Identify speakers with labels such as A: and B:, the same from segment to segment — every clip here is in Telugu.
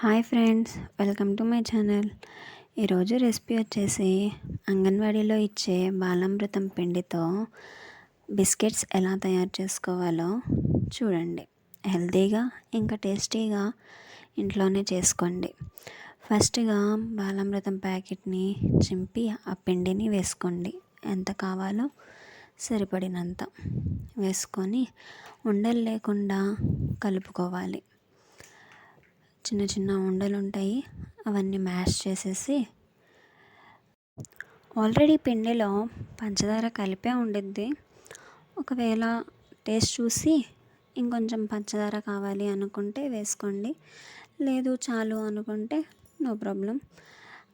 A: Hi friends, welcome to my channel. ఈరోజు రెసిపీ వచ్చేసి అంగన్వాడీలో ఇచ్చే బాలామృతం పిండితో బిస్కెట్స్ ఎలా తయారు చేసుకోవాలో చూడండి. హెల్తీగా ఇంకా టేస్టీగా ఇంట్లోనే చేసుకోండి. ఫస్ట్గా బాలామృతం ప్యాకెట్ని చింపి ఆ పిండిని వేసుకోండి. ఎంత కావాలో సరిపడినంత వేసుకొని ఉండలు లేకుండా కలుపుకోవాలి. చిన్న చిన్న ఉండలు ఉంటాయి, అవన్నీ మ్యాష్ చేసేసి, ఆల్రెడీ పిండిలో పంచదార కలిపే ఉండిద్ది. ఒకవేళ టేస్ట్ చూసి ఇంకొంచెం పంచదార కావాలి అనుకుంటే వేసుకోండి, లేదు చాలు అనుకుంటే నో ప్రాబ్లం.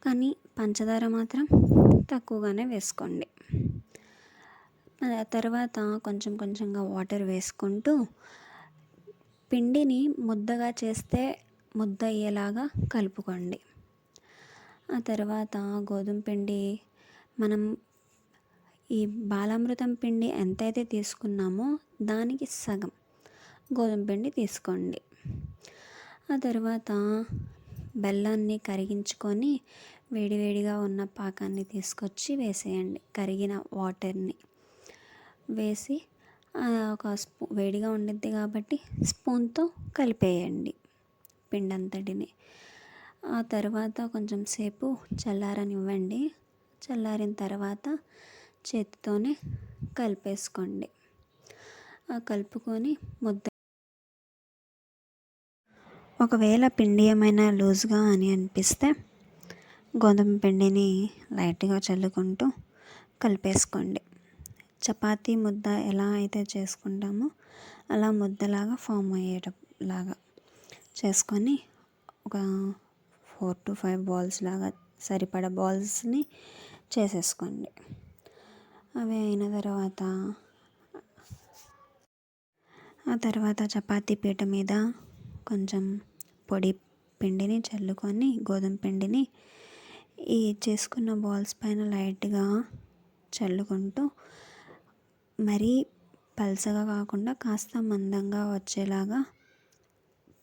A: కానీ పంచదార మాత్రం తక్కువగానే వేసుకోండి. తర్వాత కొంచెం కొంచెంగా వాటర్ వేసుకుంటూ పిండిని ముద్దగా చేస్తే ముద్ద అయ్యేలాగా కలుపుకోండి. ఆ తర్వాత గోధుమ పిండి, మనం ఈ బాలామృతం పిండి ఎంతైతే తీసుకున్నామో దానికి సగం గోధుమ పిండి తీసుకోండి. ఆ తర్వాత బెల్లాన్ని కరిగించుకొని వేడివేడిగా ఉన్న పాకాన్ని తీసుకొచ్చి వేసేయండి. కరిగిన వాటర్ని వేసి ఒక వేడిగా ఉండిద్ది కాబట్టి స్పూన్తో కలిపేయండి పిండి అంతటిని. ఆ తర్వాత కొంచెం సేపు చల్లారనివ్వండి. చల్లారిన తర్వాత చేతితోనే కలిపేసుకోండి. కలుపుకొని ముద్ద. ఒకవేళ పిండి ఏమైనా లూజ్గా అని అనిపిస్తే గోధుమ పిండిని లైట్గా చల్లుకుంటూ కలిపేసుకోండి. చపాతీ ముద్ద ఎలా అయితే చేసుకుంటామో అలా ముద్దలాగా ఫామ్ అయ్యేలాగా చేసుకొని ఒక 4 to 5 బాల్స్ లాగా సరిపడా బాల్స్ని చేసేసుకోండి. అవి అయిన తర్వాత చపాతీ పీట మీద కొంచెం పొడి పిండిని చల్లుకొని గోధుమ పిండిని ఈ చేసుకున్న బాల్స్ పైన లైట్గా చల్లుకుంటూ, మరీ పల్చగా కాకుండా కాస్త మందంగా వచ్చేలాగా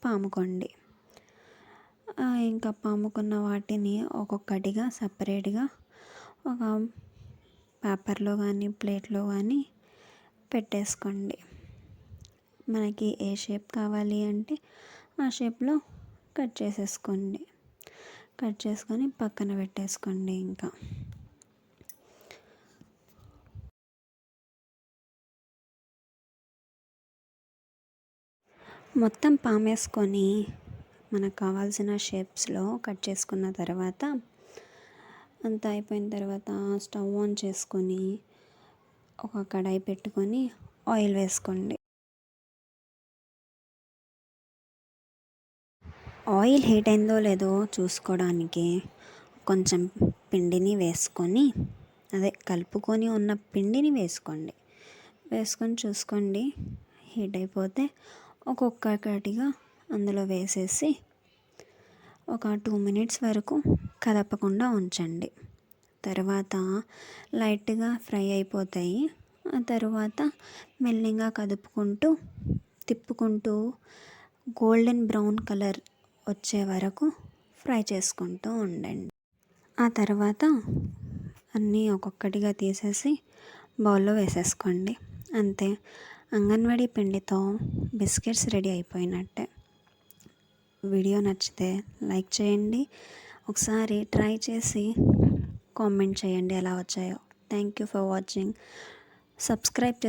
A: పాముకోండి. ఇంకా పాముకున్న వాటిని ఒక్కొక్కటిగా సపరేట్గా ఒక పేపర్లో కానీ ప్లేట్లో కానీ పెట్టేసుకోండి. మనకి ఏ షేప్ కావాలి అంటే ఆ షేప్లో కట్ చేసేసుకోండి. కట్ చేసుకొని పక్కన పెట్టేసుకోండి. ఇంకా మొత్తం పామేసుకొని మనకు కావాల్సిన షేప్స్లో కట్ చేసుకున్న తర్వాత, అంతా అయిపోయిన తర్వాత స్టవ్ ఆన్ చేసుకొని ఒక కడాయి పెట్టుకొని ఆయిల్ వేసుకోండి. ఆయిల్ హీట్ అయిందో లేదో చూసుకోవడానికి కొంచెం పిండిని వేసుకొని, కలుపుకొని ఉన్న పిండిని వేసుకోండి. వేసుకొని చూసుకోండి. హీట్ అయిపోతే ఒక్కొక్కటిగా అందులో వేసేసి ఒక 2 minutes వరకు కదపకుండా ఉంచండి. తర్వాత లైట్గా ఫ్రై అయిపోతాయి. ఆ తర్వాత మెల్లిగా కదుపుకుంటూ తిప్పుకుంటూ గోల్డెన్ బ్రౌన్ కలర్ వచ్చే వరకు ఫ్రై చేసుకుంటూ ఉండండి. ఆ తర్వాత అన్నీ ఒక్కొక్కటిగా తీసేసి బౌల్లో వేసేసుకోండి. అంతే, అంగన్వాడీ పిండితో బిస్కెట్స్ రెడీ అయిపోయినట్టే. వీడియో నచ్చితే లైక్ చేయండి, ఒకసారి ట్రై చేసి కామెంట్ చేయండి ఎలా వచ్చాయో. Thank you for watching. Subscribe